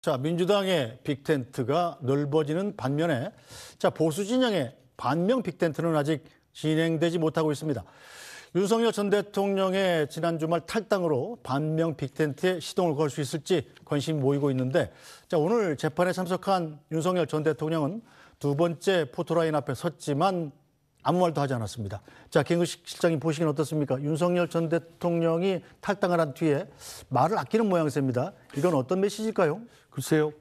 자, 민주당의 빅텐트가 넓어지는 반면에 보수 진영의 반명 빅텐트는 아직 진행되지 못하고 있습니다. 윤석열 전 대통령의 지난 주말 탈당으로 반명 빅텐트에 시동을 걸 수 있을지 관심이 모이고 있는데, 오늘 재판에 참석한 윤석열 전 대통령은 두 번째 포토라인 앞에 섰지만 아무 말도 하지 않았습니다. 김은식 실장님 보시기는 어떻습니까? 윤석열 전 대통령이 탈당을 한 뒤에 말을 아끼는 모양새입니다. 이건 어떤 메시지일까요? 글쎄요,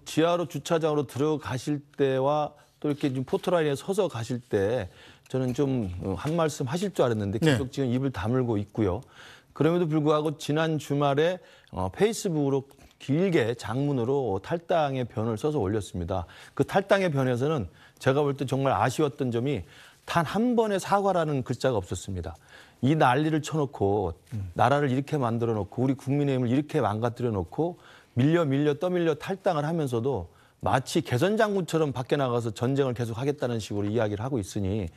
지하로 주차장으로 들어가실 때와 또 이렇게 좀 포토라인에 서서 가실 때 저는 좀 한 말씀 하실 줄 알았는데 계속 지금 입을 다물고 있고요. 그럼에도 불구하고 지난 주말에 페이스북으로 길게 장문으로 탈당의 변을 써서 올렸습니다. 그 탈당의 변에서는 제가 볼 때 정말 아쉬웠던 점이 단 한 번의 사과라는 글자가 없었습니다. 이 난리를 쳐놓고 나라를 이렇게 만들어 놓고 우리 국민의힘을 이렇게 망가뜨려 놓고 밀려 떠밀려 탈당을 하면서도 마치 개선장군처럼 밖에 나가서 전쟁을 계속 하겠다는 식으로 이야기를 하고 있으니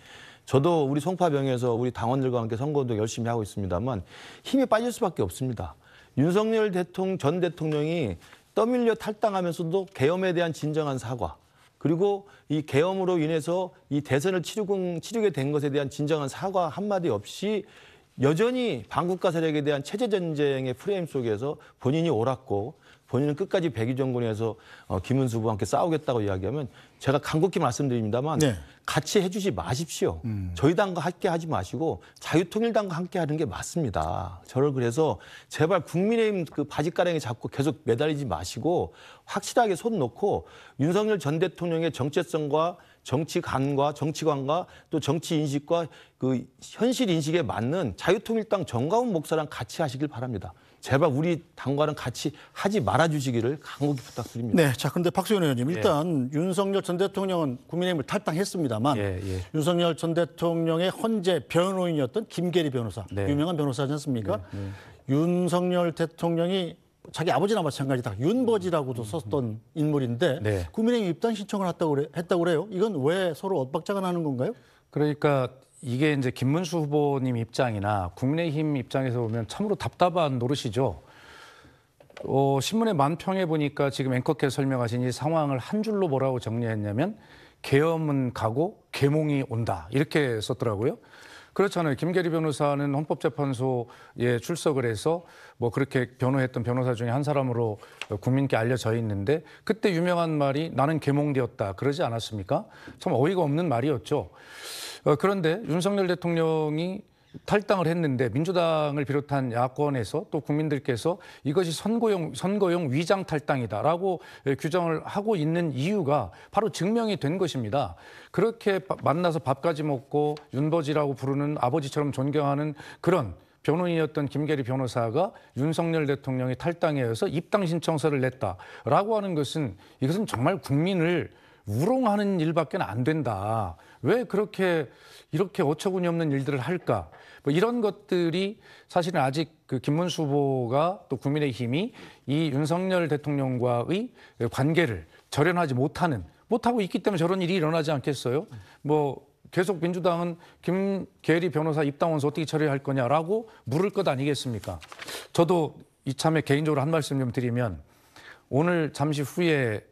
저도 우리 송파병에서 우리 당원들과 함께 선거운동 열심히 하고 있습니다만 힘이 빠질 수밖에 없습니다. 윤석열 전 대통령이 떠밀려 탈당하면서도 계엄에 대한 진정한 사과, 그리고 이 계엄으로 인해서 이 대선을 치르게 된 것에 대한 진정한 사과 한마디 없이 여전히 반국가 세력에 대한 체제 전쟁의 프레임 속에서 본인이 옳았고 본인은 끝까지 백의정군에서 김은수 후보와 함께 싸우겠다고 이야기하면 제가 간곡히 말씀드립니다만 같이 해주지 마십시오. 저희 당과 함께 하지 마시고 자유통일당과 함께 하는 게 맞습니다. 저를 그래서 제발 국민의힘 바지가랑이 잡고 계속 매달리지 마시고 확실하게 손 놓고 윤석열 전 대통령의 정체성과 정치관과 또 정치 인식과 현실 인식에 맞는 자유통일당 정가훈 목사랑 같이 하시길 바랍니다. 제발 우리 당과는 같이 하지 말아주시기를 간곡히 부탁드립니다. 네, 그런데 박수현 의원님, 일단 윤석열 전 대통령은 국민의힘을 탈당했습니다만 윤석열 전 대통령의 헌재 변호인이었던 김계리 변호사, 유명한 변호사지 않습니까? 윤석열 대통령이 자기 아버지나 마찬가지다, 윤버지라고도 썼던 인물인데 국민의힘 입당 신청을 했다고 그래요. 이건 왜 서로 엇박자가 나는 건가요? 그러니까 이게 이제 김문수 후보님 입장이나 국민의힘 입장에서 보면 참으로 답답한 노릇이죠. 신문의 만평에 보니까 지금 앵커께서 설명하신 이 상황을 한 줄로 뭐라고 정리했냐면 계엄은 가고 계몽이 온다 이렇게 썼더라고요. 그렇잖아요. 김계리 변호사는 헌법재판소에 출석을 해서 뭐 그렇게 변호했던 변호사 중에 한 사람으로 국민께 알려져 있는데 그때 유명한 말이 나는 계몽되었다 그러지 않았습니까? 참 어이가 없는 말이었죠. 그런데 윤석열 대통령이 탈당을 했는데 민주당을 비롯한 야권에서 또 국민들께서 이것이 선거용 위장 탈당이다라고 규정을 하고 있는 이유가 바로 증명이 된 것입니다. 그렇게 만나서 밥까지 먹고 윤버지라고 부르는 아버지처럼 존경하는 그런 변호인이었던 김계리 변호사가 윤석열 대통령이 탈당에 의해서 입당 신청서를 냈다라고 하는 것은 이것은 정말 국민을 우롱하는 일밖에 안 된다. 왜 이렇게 어처구니 없는 일들을 할까? 뭐 이런 것들이 사실은 아직 김문수 후보가 또 국민의힘이 이 윤석열 대통령과의 관계를 절연하지 못하고 있기 때문에 저런 일이 일어나지 않겠어요? 뭐 계속 민주당은 김계리 변호사 입당원서 어떻게 처리할 거냐라고 물을 것 아니겠습니까? 저도 이참에 개인적으로 한 말씀 좀 드리면 오늘 잠시 후에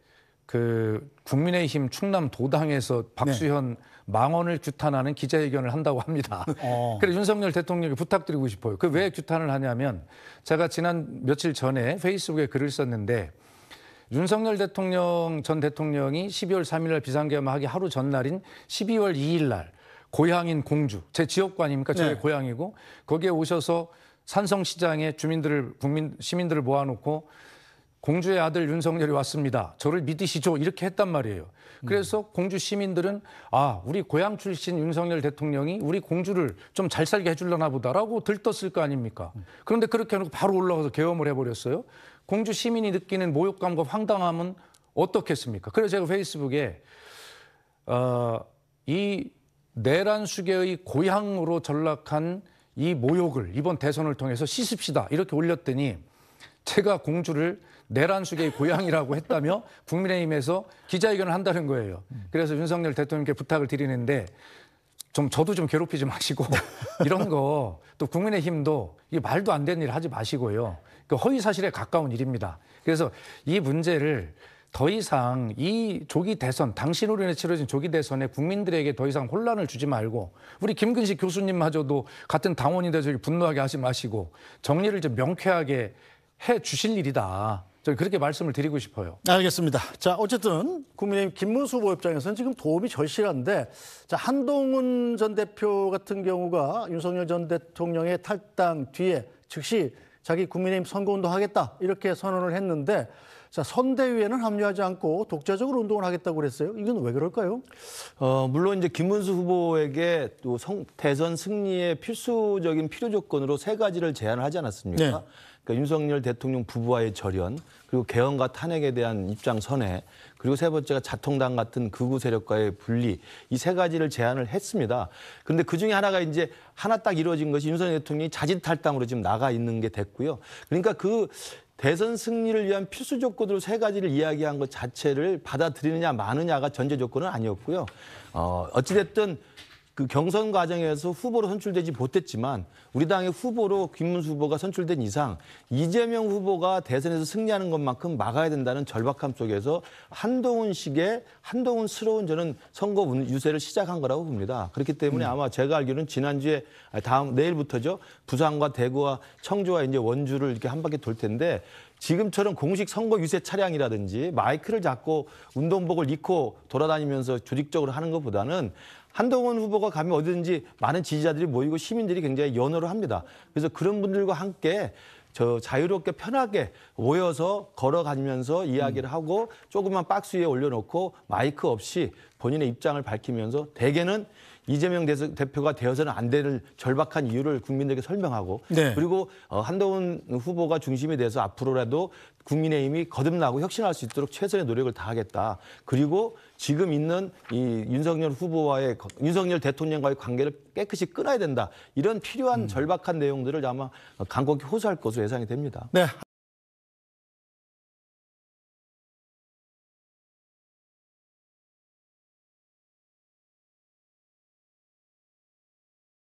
국민의힘 충남 도당에서 박수현 망언을 규탄하는 기자회견을 한다고 합니다. 그래서 윤석열 대통령에게 부탁드리고 싶어요. 왜 규탄을 하냐면 제가 지난 며칠 전에 페이스북에 글을 썼는데 윤석열 전 대통령이 12월 3일 날 비상계엄하기 하루 전날인 12월 2일 날 고향인 공주, 제 지역구 아닙니까? 저의 고향이고 거기에 오셔서 산성시장에 시민들을 모아놓고 공주의 아들 윤석열이 왔습니다. 저를 믿으시죠? 이렇게 했단 말이에요. 그래서 공주 시민들은 우리 고향 출신 윤석열 대통령이 우리 공주를 좀 잘 살게 해주려나 보다라고 들떴을 거 아닙니까? 그런데 그렇게 해놓고 바로 올라가서 계엄을 해버렸어요. 공주 시민이 느끼는 모욕감과 황당함은 어떻겠습니까? 그래서 제가 페이스북에 이 내란수계의 고향으로 전락한 이 모욕을 이번 대선을 통해서 씻읍시다 이렇게 올렸더니 제가 공주를 내란수계의 고향이라고 했다며 국민의힘에서 기자회견을 한다는 거예요. 그래서 윤석열 대통령께 부탁을 드리는데 좀 저도 좀 괴롭히지 마시고 이런 거 또 국민의힘도 이게 말도 안 되는 일 하지 마시고요. 그 허위 사실에 가까운 일입니다. 그래서 이 문제를 더 이상 이 조기 대선, 당신으로 인해 치러진 조기 대선에 국민들에게 더 이상 혼란을 주지 말고 우리 김근식 교수님마저도 같은 당원이 돼서 분노하게 하지 마시고 정리를 좀 명쾌하게 해 주실 일이다. 저는 그렇게 말씀을 드리고 싶어요. 알겠습니다. 자, 어쨌든 국민의힘 김문수 후보 입장에서는 지금 도움이 절실한데, 자, 한동훈 전 대표 같은 경우가 윤석열 전 대통령의 탈당 뒤에 즉시 자기 국민의힘 선거운동 하겠다 이렇게 선언을 했는데, 자, 선대위에는 합류하지 않고 독자적으로 운동을 하겠다고 그랬어요. 이건 왜 그럴까요? 물론 이제 김문수 후보에게 또 대선 승리의 필수적인 필요 조건으로 세 가지를 제안을 하지 않았습니까? 네. 그러니까 윤석열 대통령 부부와의 절연, 그리고 개헌과 탄핵에 대한 입장 선회, 그리고 세 번째가 자통당 같은 극우 세력과의 분리, 이 세 가지를 제안을 했습니다. 그런데 그중에 하나가 이제 하나 딱 이루어진 것이 윤석열 대통령이 자진 탈당으로 지금 나가 있는 게 됐고요. 그러니까 그 대선 승리를 위한 필수 조건으로 세 가지를 이야기한 것 자체를 받아들이느냐 마느냐가 전제 조건은 아니었고요. 어찌됐든 그 경선 과정에서 후보로 선출되지 못했지만 우리 당의 후보로 김문수 후보가 선출된 이상 이재명 후보가 대선에서 승리하는 것만큼 막아야 된다는 절박함 속에서 한동훈식의 한동훈스러운 저는 선거 유세를 시작한 거라고 봅니다. 그렇기 때문에 아마 제가 알기로는 지난주에 내일부터죠. 부산과 대구와 청주와 이제 원주를 이렇게 한 바퀴 돌 텐데 지금처럼 공식 선거 유세 차량이라든지 마이크를 잡고 운동복을 입고 돌아다니면서 조직적으로 하는 것보다는 한동훈 후보가 가면 어디든지 많은 지지자들이 모이고 시민들이 굉장히 연호를 합니다. 그래서 그런 분들과 함께 자유롭게 편하게 모여서 걸어가면서 이야기를 하고 조그만 박스 위에 올려놓고 마이크 없이 본인의 입장을 밝히면서 대개는 이재명 대표가 되어서는 안 될 절박한 이유를 국민들에게 설명하고 네. 그리고 한동훈 후보가 중심이 돼서 앞으로라도 국민의힘이 거듭나고 혁신할 수 있도록 최선의 노력을 다하겠다. 그리고 지금 있는 이 윤석열 대통령과의 관계를 깨끗이 끊어야 된다. 이런 필요한 절박한 내용들을 아마 간곡히 호소할 것으로 예상이 됩니다. 네.